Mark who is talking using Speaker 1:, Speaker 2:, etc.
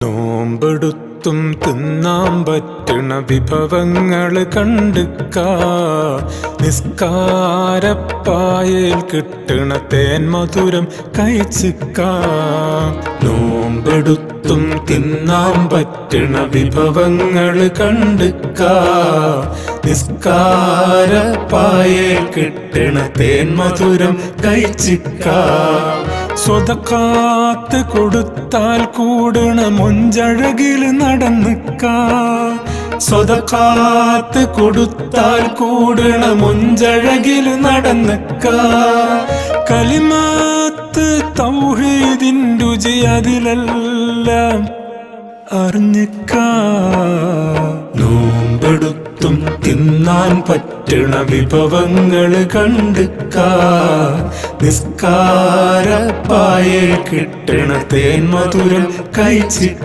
Speaker 1: നോമ്പെടുത്തും തിന്നാൻ പറ്റണ വിഭവങ്ങള് കണ്ടുക്കാ. നിസ്കാരപ്പായേൽ കിട്ടണ തേൻ മധുരം കഴിച്ചിക്കാ. നോമ്പെടുത്തും തിന്നാൻ പറ്റണ വിഭവങ്ങള് കണ്ടുക്കാ. നിസ്കാരപ്പായേൽ കിട്ടണ തേൻ മധുരം കഴിച്ചിക്കാ. സ്വതക്കാത്ത് കൊടുത്താൽ കൂടണ മൊഞ്ചഴകില് നടന്നിക്കാ. സ്വതക്കാത്ത് കൊടുത്താൽ കൂടണ മൊഞ്ചഴകില് നടന്നിക്കാ. കലിമാത്ത് തൗഹീദിൻ രുചി അതിലെല്ലാം അറിഞ്ഞിക്കാ. നോമ്പെടുത്തും തിന്നാൻ പറ്റണ വിഭവങ്ങള് കണ്ടുക്കാ. നിസ്കാരപ്പായേൽ കിട്ടണ തേൻ മധുരം കഴിച്ചിക്കാ.